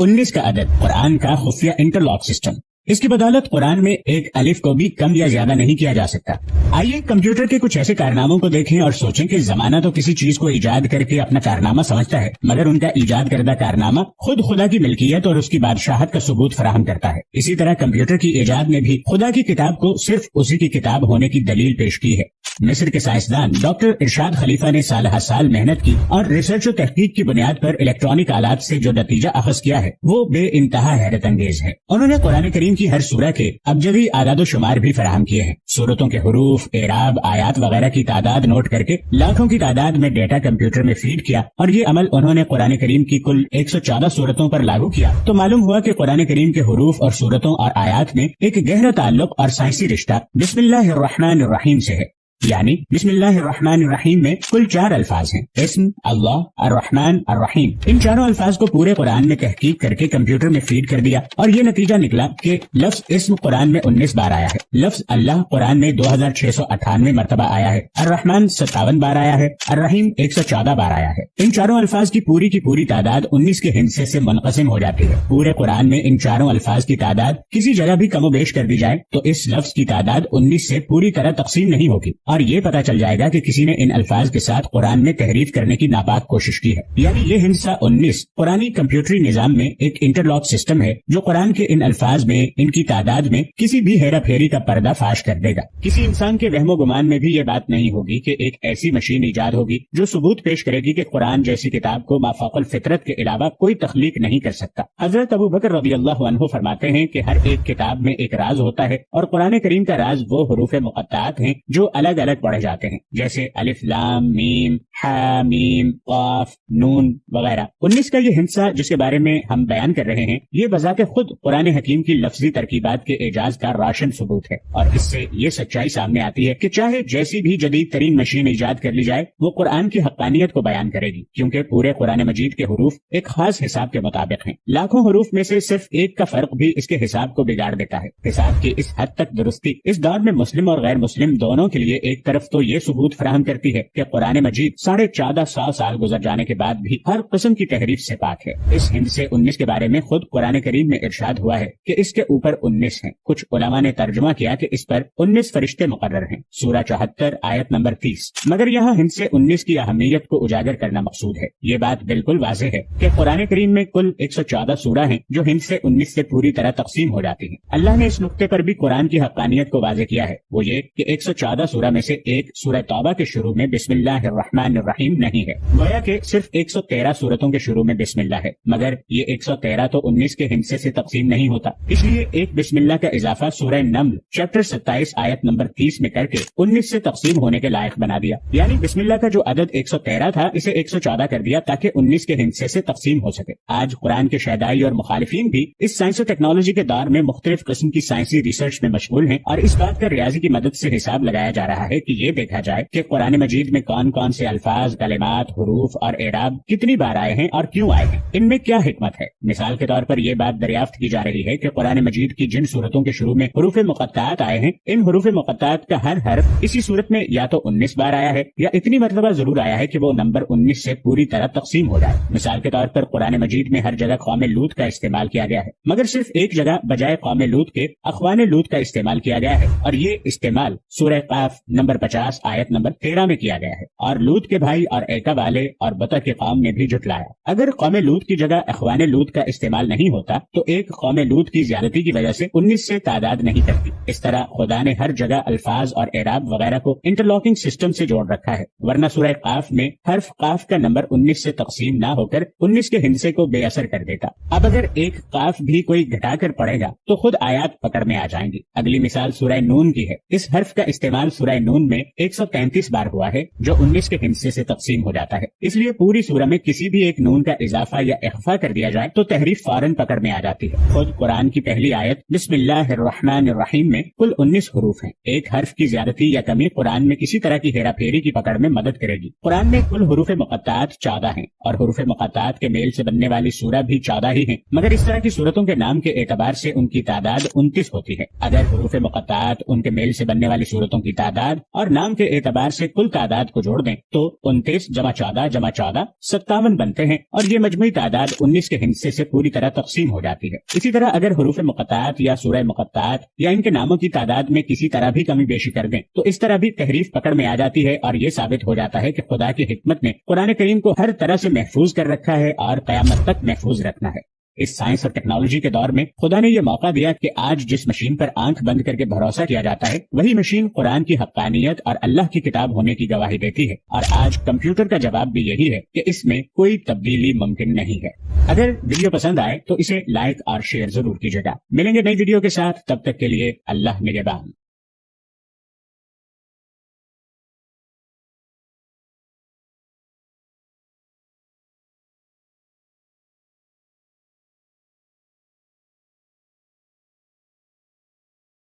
19 کا عدد قرآن کا خفیہ انٹرلاک سسٹم. اس کی بدولت قرآن میں ایک الف کو بھی کم یا زیادہ نہیں کیا جا سکتا. آئیے کمپیوٹر کے کچھ ایسے کارناموں کو دیکھیں اور سوچیں کہ زمانہ تو کسی چیز کو ایجاد کر کے اپنا کارنامہ سمجھتا ہے، مگر ان کا ایجاد کردہ کارنامہ خود خدا کی ملکیت اور اس کی بادشاہت کا ثبوت فراہم کرتا ہے. اسی طرح کمپیوٹر کی ایجاد نے بھی خدا کی کتاب کو صرف اسی کی کتاب ہونے کی دلیل پیش کی ہے. مصر کے سائنسدان ڈاکٹر ارشاد خلیفہ نے سالہ سال محنت کی اور ریسرچ و تحقیق کی بنیاد پر الیکٹرانک آلات سے جو نتیجہ اخذ کیا ہے وہ بے انتہا حیرت انگیز ہے. انہوں نے قرآن کریم کی ہر سورہ کے ابجدی اعداد و شمار بھی فراہم کیے ہیں. سورتوں کے حروف، اعراب، آیات وغیرہ کی تعداد نوٹ کر کے لاکھوں کی تعداد میں ڈیٹا کمپیوٹر میں فیڈ کیا اور یہ عمل انہوں نے قرآن کریم کی کل 114 سورتوں پر لاگو کیا تو معلوم ہوا کہ قرآن کریم کے حروف اور سورتوں اور آیات میں ایک گہرا تعلق اور سائنسی رشتہ بسم اللہ الرحمن الرحیم سے ہے. یعنی بسم اللہ الرحمن الرحیم میں کل 4 الفاظ ہیں: اسم، اللہ، الرحمن، الرحیم. ان چاروں الفاظ کو پورے قرآن میں تحقیق کر کے کمپیوٹر میں فیڈ کر دیا اور یہ نتیجہ نکلا کہ لفظ اسم قرآن میں 19 بار آیا ہے، لفظ اللہ قرآن میں 2698 مرتبہ آیا ہے، الرحمن 57 بار آیا ہے، الرحیم 114 بار آیا ہے. ان چاروں الفاظ کی پوری تعداد 19 کے ہندسے سے منقسم ہو جاتی ہے. پورے قرآن میں ان چاروں الفاظ کی تعداد کسی جگہ بھی کم و بیش کر دی جائے تو اس لفظ کی تعداد 19 سے پوری طرح تقسیم نہیں ہوگی اور یہ پتا چل جائے گا کہ کسی نے ان الفاظ کے ساتھ قرآن میں تحریف کرنے کی ناپاک کوشش کی ہے. یعنی یہ ہندسہ 19 قرآنی کمپیوٹری نظام میں ایک انٹرلاک سسٹم ہے جو قرآن کے ان الفاظ میں، ان کی تعداد میں کسی بھی ہیرا پھیری کا پردہ فاش کر دے گا. کسی انسان کے وہم و گمان میں بھی یہ بات نہیں ہوگی کہ ایک ایسی مشین ایجاد ہوگی جو ثبوت پیش کرے گی کہ قرآن جیسی کتاب کو مافوق الفطرت کے علاوہ کوئی تخلیق نہیں کر سکتا. حضرت ابو بکر رضی اللہ عنہ فرماتے ہیں کہ ہر ایک کتاب میں ایک راز ہوتا ہے اور قرآن کریم کا راز وہ حروف مقطعات ہیں جو الگ الگ پڑھے جاتے ہیں، جیسے الف لام میم ہا میم قاف نون وغیرہ. 19 کا یہ ہندسہ جس کے بارے میں ہم بیان کر رہے ہیں یہ بذات خود قرآن حکیم کی لفظی ترکیبات کے اعجاز کا راشن ثبوت ہے اور اس سے یہ سچائی سامنے آتی ہے کہ چاہے جیسی بھی جدید ترین مشین ایجاد کر لی جائے وہ قرآن کی حقانیت کو بیان کرے گی، کیونکہ پورے قرآن مجید کے حروف ایک خاص حساب کے مطابق ہیں. لاکھوں حروف میں سے صرف ایک کا فرق بھی اس کے حساب کو بگاڑ دیتا ہے. حساب کی اس حد تک درستی اس دور میں مسلم اور غیر مسلم دونوں کے لیے ایک طرف تو یہ ثبوت فراہم کرتی ہے کہ قرآن مجید 1450 سال گزر جانے کے بعد بھی ہر قسم کی تحریف سے پاک ہے. اس ہند سے 19 کے بارے میں خود قرآن کریم میں ارشاد ہوا ہے کہ اس کے اوپر 19 ہیں. کچھ علماء نے ترجمہ کیا کہ اس پر 19 فرشتے مقرر ہیں، سورہ 74 آیت نمبر 30. مگر یہاں ہند سے 19 کی اہمیت کو اجاگر کرنا مقصود ہے. یہ بات بالکل واضح ہے کہ قرآن کریم میں کل 114 سورہ ہیں جو ہند سے 19 سے پوری طرح تقسیم ہو جاتی ہیں. اللہ نے اس نقطے پر بھی قرآن کی حقانیت کو واضح کیا ہے، وہ یہ کہ 114 سورہ میں سے ایک سورہ توبہ کے شروع میں بسم اللہ الرحمن الرحیم نہیں ہے، گویا کہ صرف 113 سورتوں کے شروع میں بسم اللہ ہے. مگر یہ 113 تو 19 کے ہندسے سے تقسیم نہیں ہوتا، اس لیے ایک بسم اللہ کا اضافہ سورہ نمل چیپٹر 27 آیت نمبر 30 میں کر کے 19 سے تقسیم ہونے کے لائق بنا دیا. یعنی بسم اللہ کا جو عدد 113 تھا اسے 114 کر دیا تاکہ 19 کے ہندسے سے تقسیم ہو سکے. آج قرآن کے شیدائی اور مخالفین بھی اس سائنس و ٹیکنالوجی کے دور میں مختلف قسم کی سائنسی ریسرچ میں مشغول ہیں اور اس بات کا ریاضی کی مدد سے حساب لگایا جا رہا ہے کہ یہ دیکھا جائے کہ قرآن مجید میں کون کون سے الفاظ، کلمات، حروف اور اعراب کتنی بار آئے ہیں اور کیوں آئے ہیں، ان میں کیا حکمت ہے. مثال کے طور پر یہ بات دریافت کی جا رہی ہے کہ قرآن مجید کی جن صورتوں کے شروع میں حروف مقطعات آئے ہیں ان حروف مقطعات کا ہر حرف اسی صورت میں یا تو 19 بار آیا ہے یا اتنی مرتبہ ضرور آیا ہے کہ وہ نمبر 19 سے پوری طرح تقسیم ہو جائے. مثال کے طور پر قرآن مجید میں ہر جگہ قوم لوط کا استعمال کیا گیا ہے، مگر صرف ایک جگہ بجائے قوم لوط کے اخوان لوط کا استعمال کیا گیا ہے اور یہ استعمال سورہ قاف نمبر 50 آیت نمبر 13 میں کیا گیا ہے. اور لوط کے بھائی اور ایکا والے اور بطا کے قوم نے بھی جھٹلایا. اگر قوم لوط کی جگہ اخوان لوط کا استعمال نہیں ہوتا تو ایک قوم لوط کی زیادتی کی وجہ سے 19 سے تعداد نہیں کرتی. اس طرح خدا نے ہر جگہ الفاظ اور اعراب وغیرہ کو انٹرلاکنگ سسٹم سے جوڑ رکھا ہے، ورنہ سورہ قاف میں حرف قاف کا نمبر 19 سے تقسیم نہ ہو کر 19 کے ہندسے کو بے اثر کر دیتا. اب اگر ایک قاف بھی کوئی گھٹا کر پڑھے گا تو خود آیات پکڑ میں آ جائیں گی. اگلی مثال سورہ نون کی ہے. اس حرف کا استعمال سورہ نون میں 133 بار ہوا ہے جو 19 کے ہندسے سے تقسیم ہو جاتا ہے. اس لیے پوری سورہ میں کسی بھی ایک نون کا اضافہ یا اخفا کر دیا جائے تو تحریف فوراً پکڑ میں آ جاتی ہے. خود قرآن کی پہلی آیت بسم اللہ الرحمن الرحیم میں کل 19 حروف ہیں. ایک حرف کی زیادتی یا کمی قرآن میں کسی طرح کی ہیرا پھیری کی پکڑ میں مدد کرے گی. قرآن میں کل حروف مقطعات 14 ہیں اور حروف مقطعات کے میل سے بننے والی سورہ بھی 14 ہی ہیں، مگر اس طرح کی سورتوں کے نام کے اعتبار سے ان کی تعداد 29 ہوتی ہے. اگر حروف مقطعات ان کے میل سے بننے والی سورتوں کی تعداد تعداد اور نام کے اعتبار سے کل تعداد کو جوڑ دیں تو 29 جمع 14 جمع 14 57 بنتے ہیں، اور یہ مجموعی تعداد 19 کے ہندسے سے پوری طرح تقسیم ہو جاتی ہے۔ اسی طرح اگر حروف مقطعات یا سورہ مقطعات یا ان کے ناموں کی تعداد میں کسی طرح بھی کمی بیشی کر دیں تو اس طرح بھی تحریف پکڑ میں آ جاتی ہے، اور یہ ثابت ہو جاتا ہے کہ خدا کی حکمت نے قرآن کریم کو ہر طرح سے محفوظ کر رکھا ہے اور قیامت تک محفوظ رکھنا ہے۔ اس سائنس اور ٹیکنالوجی کے دور میں خدا نے یہ موقع دیا کہ آج جس مشین پر آنکھ بند کر کے بھروسہ کیا جاتا ہے وہی مشین قرآن کی حقانیت اور اللہ کی کتاب ہونے کی گواہی دیتی ہے، اور آج کمپیوٹر کا جواب بھی یہی ہے کہ اس میں کوئی تبدیلی ممکن نہیں ہے۔ اگر ویڈیو پسند آئے تو اسے لائک اور شیئر ضرور کیجیے گا۔ ملیں گے نئی ویڈیو کے ساتھ، تب تک کے لیے اللہ نگہبان۔